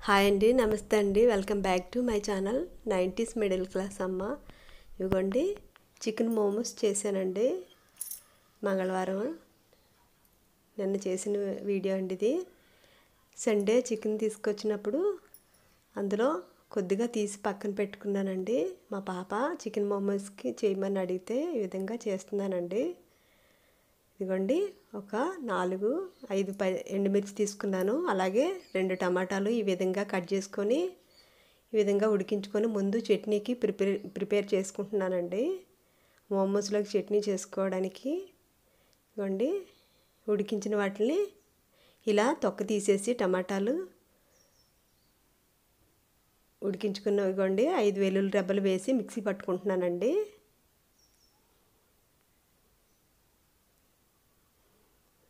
Hi అండి, నమస్తే అండి. Welcome back to my channel 90s middle class అమ్మ. ఇదిగోండి చికెన్ మోమోస్ చేశానండి. మంగళవారం నిన్న చేసిన వీడియో అండి ఇది. సండే చికెన్ తీసుకొచ్చినప్పుడు అందులో కొద్దిగా తీసి పక్కన పెట్టుకున్నానండి. మా పాప చికెన్ మోమోస్కి చేయమని అడిగితే ఈ విధంగా చేస్తున్నానండి. ఇదిగోండి ఒక 4-5 ఎండుమిర్చి తీసుకున్నాను. అలాగే 2 టమాటాలు ఈ విధంగా కట్ చేసుకొని ఈ విధంగా ఉడికించుకొని ముందు చట్నీకి ప్రిపేర్ చేసుకుంటున్నానండి. మోమోస్లోకి చట్నీ చేసుకోవడానికి ఇదిగోండి ఉడికించిన వాటిని ఇలా తొక్క తీసేసి టమాటాలు ఉడికించుకున్న ఇదిగోండి 5 వెల్లుల్లి రెబ్బలు వేసి మిక్సీ పట్టుకుంటున్నానండి.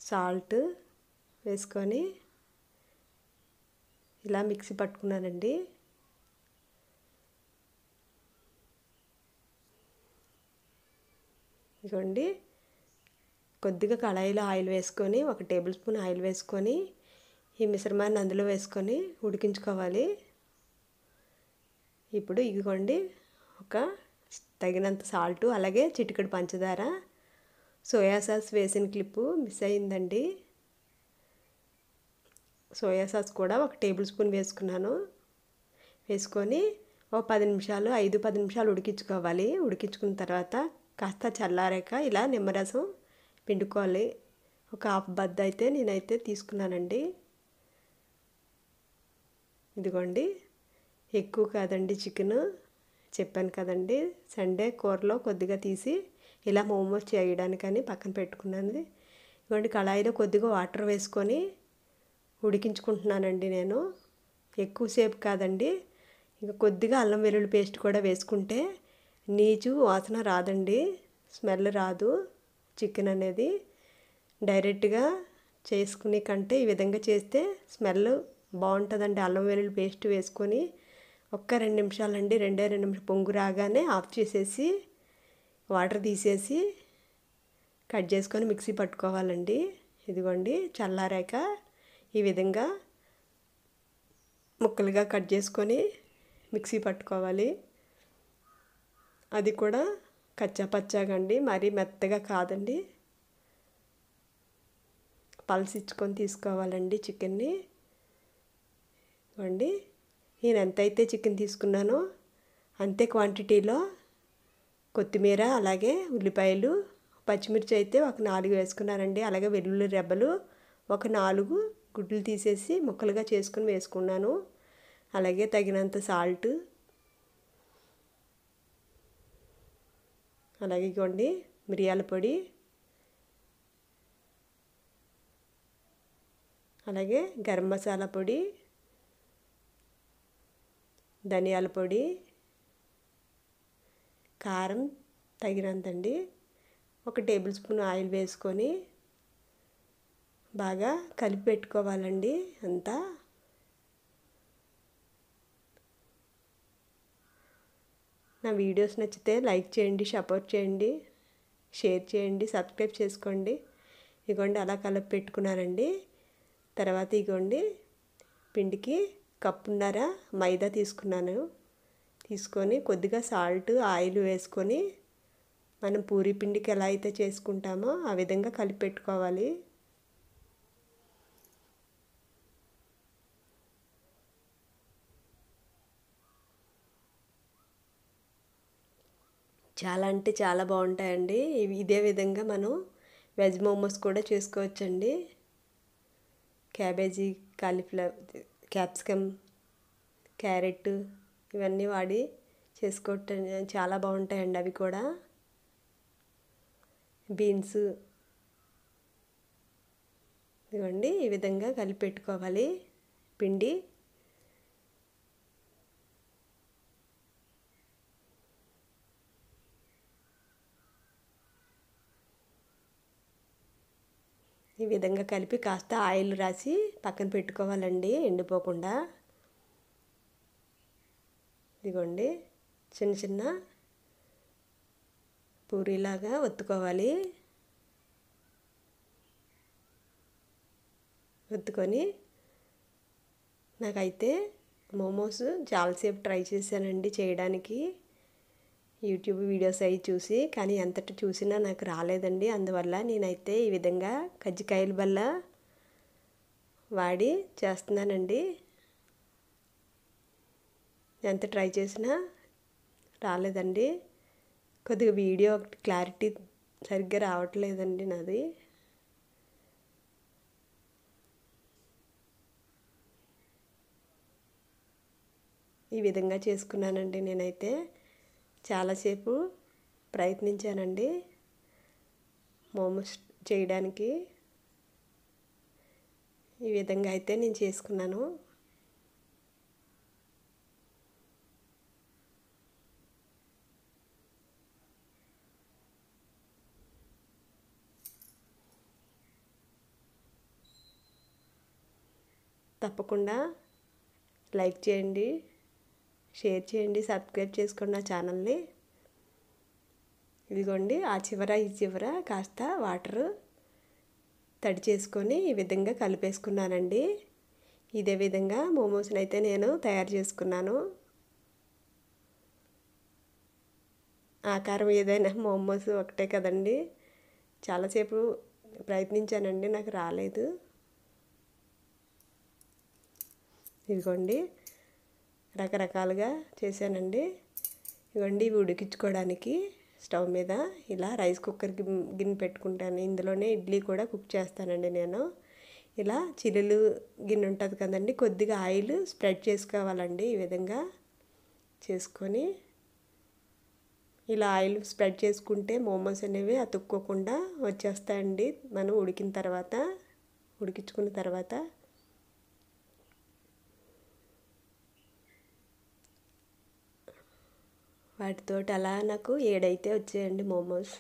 సాల్ట్ వేసుకొని ఇలా మిక్సీ పట్టుకున్నానండి. ఇదిగోండి కొద్దిగా కళాయిలో ఆయిల్ వేసుకొని 1 టేబుల్ స్పూన్ ఆయిల్ వేసుకొని ఈ మిశ్రమాన్ని అందులో వేసుకొని ఉడికించుకోవాలి. ఇప్పుడు ఇదిగోండి ఒక తగినంత సాల్ట్, అలాగే చిటికెడు పంచదార, సోయా సాస్ వేసిన క్లిప్పు మిస్ అయిందండి. సోయా సాస్ కూడా 1 టేబుల్ స్పూన్ వేసుకున్నాను. వేసుకొని ఒక 10 నిమిషాలు 5-10 నిమిషాలు ఉడికించుకోవాలి. ఉడికించుకున్న తర్వాత కాస్త చల్లారాక ఇలా నిమ్మరసం పిండుకోవాలి. ఒక హాఫ్ బద్ద అయితే నేనైతే తీసుకున్నానండి. ఇదిగోండి ఎక్కువ కాదండి చికెను, చెప్పాను కదండి సండే కూరలో కొద్దిగా తీసి ఇలా మోమోస్ చేయడానికని పక్కన పెట్టుకున్నాను. ఇదిగోండి కళాయిలో కొద్దిగా వాటర్ వేసుకొని ఉడికించుకుంటున్నానండి నేను. ఎక్కువసేపు కాదండి. ఇంకా కొద్దిగా అల్లం వెల్లుల్లి పేస్ట్ కూడా వేసుకుంటే నీచు వాసన రాదండి, స్మెల్ రాదు. చికెన్ అనేది డైరెక్ట్గా చేసుకునే కంటే ఈ విధంగా చేస్తే స్మెల్ బాగుంటుందండి. అల్లం వెల్లుల్లి పేస్ట్ వేసుకొని ఒక్క 2 నిమిషాలండి, 2 నిమిషాలు పొంగు రాగానే ఆఫ్ చేసేసి వాటర్ తీసేసి కట్ చేసుకొని మిక్సీ పట్టుకోవాలండి. ఇదిగోండి చల్లారాక ఈ విధంగా ముక్కలుగా కట్ చేసుకొని మిక్సీ పట్టుకోవాలి. అది కూడా కచ్చా పచ్చాగా అండి, మరీ మెత్తగా కాదండి, పలసిచ్చుకొని తీసుకోవాలండి చికెన్ని. ఇవ్వండి నేను ఎంతైతే చికెన్ తీసుకున్నానో అంతే క్వాంటిటీలో కొత్తిమీర, అలాగే ఉల్లిపాయలు, పచ్చిమిర్చి అయితే ఒక 4 వేసుకున్నానండి. అలాగే వెల్లుల్లి రెబ్బలు ఒక 4 గుడ్లు తీసేసి ముక్కలుగా చేసుకుని వేసుకున్నాను. అలాగే తగినంత సాల్ట్, అలాగే ఇవ్వండి మిరియాల పొడి, అలాగే గరం మసాలా పొడి, ధనియాల పొడి, కారం తగినంతండి. 1 టేబుల్ స్పూన్ ఆయిల్ వేసుకొని బాగా కలిపి పెట్టుకోవాలండి అంతా. నా వీడియోస్ నచ్చితే లైక్ చేయండి, సపోర్ట్ చేయండి, షేర్ చేయండి, సబ్స్క్రైబ్ చేసుకోండి. ఇగోండి అలా కలిపి పెట్టుకున్నానండి. తర్వాత ఇగోండి పిండికి కప్పున్నర మైదా తీసుకున్నాను. తీసుకొని కొద్దిగా సాల్ట్, ఆయిల్ వేసుకొని మనం పూరీ పిండికి ఎలా అయితే చేసుకుంటామో ఆ విధంగా కలిపి పెట్టుకోవాలి. చాలా అంటే చాలా బాగుంటాయండి. ఇదే విధంగా మనం వెజ్ మోమోస్ కూడా చేసుకోవచ్చండి. క్యాబేజీ, కాలీఫ్లవర్, క్యాప్సికమ్, క్యారెట్ ఇవన్నీ వాడి చేసుకోవటం చాలా బాగుంటాయండి. అవి కూడా బీన్స్ ఇవ్వండి ఈ విధంగా కలిపి పెట్టుకోవాలి పిండి. ఈ విధంగా కలిపి కాస్త ఆయిల్ రాసి పక్కన పెట్టుకోవాలండి ఎండిపోకుండా. ఇదిగోండి చిన్న చిన్న పూరీలాగా ఒత్తుకోవాలి. ఒత్తుకొని నాకైతే మోమోస్ చాలాసేపు ట్రై చేశానండి చేయడానికి, యూట్యూబ్ వీడియోస్ అవి చూసి. కానీ ఎంతటి చూసినా నాకు రాలేదండి. అందువల్ల నేనైతే ఈ విధంగా కజ్జికాయల బల్ల వాడి చేస్తున్నానండి. ఎంత ట్రై చేసినా రాలేదండి. కొద్దిగా వీడియో క్లారిటీ సరిగ్గా రావట్లేదండి నాది. ఈ విధంగా చేసుకున్నానండి. నేనైతే చాలాసేపు ప్రయత్నించానండి మోమోస్ చేయడానికి. ఈ విధంగా అయితే నేను చేసుకున్నాను. తప్పకుండా లైక్ చేయండి, షేర్ చేయండి, సబ్స్క్రైబ్ చేసుకోండి నా ఛానల్ని. ఇదిగోండి ఆ చివర ఈ చివర కాస్త వాటర్ తడి చేసుకొని ఈ విధంగా కలిపేసుకున్నానండి. ఇదే విధంగా మోమోస్ని అయితే నేను తయారు చేసుకున్నాను. ఆకారం ఏదైనా మోమోస్ ఒకటే కదండి. చాలాసేపు ప్రయత్నించానండి, నాకు రాలేదు. ఇదిగోండి రకరకాలుగా చేశానండి. ఇదిగోండి ఇవి ఉడికించుకోవడానికి స్టవ్ మీద ఇలా రైస్ కుక్కర్ గిన్నె పెట్టుకుంటాను. ఇందులోనే ఇడ్లీ కూడా కుక్ చేస్తానండి నేను. ఇలా చిల్లులు గిన్నె ఉంటుంది కదండి, కొద్దిగా ఆయిల్ స్ప్రెడ్ చేసుకోవాలండి. ఈ విధంగా చేసుకొని ఇలా ఆయిల్ స్ప్రెడ్ చేసుకుంటే మోమోస్ అనేవి అతుక్కోకుండా వచ్చేస్తాయండి. మనం ఉడికించుకున్న తర్వాత వాటితోటి అలా నాకు 7 అయితే వచ్చాయండి మోమోస్.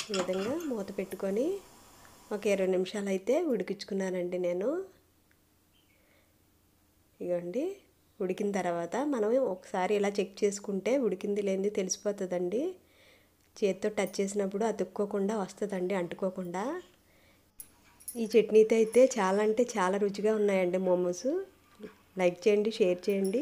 ఈ విధంగా మూత పెట్టుకొని ఒక 20 నిమిషాలు అయితే ఉడికించుకున్నానండి నేను. ఇవ్వండి ఉడికిన తర్వాత మనం ఒకసారి ఇలా చెక్ చేసుకుంటే ఉడికింది లేనిది తెలిసిపోతుందండి. చేతితో టచ్ చేసినప్పుడు అతుక్కోకుండా వస్తుందండి, అంటుకోకుండా. ఈ చట్నీతో అయితే చాలా అంటే చాలా రుచిగా ఉన్నాయండి మోమోస్. లైక్ చేయండి, షేర్ చేయండి.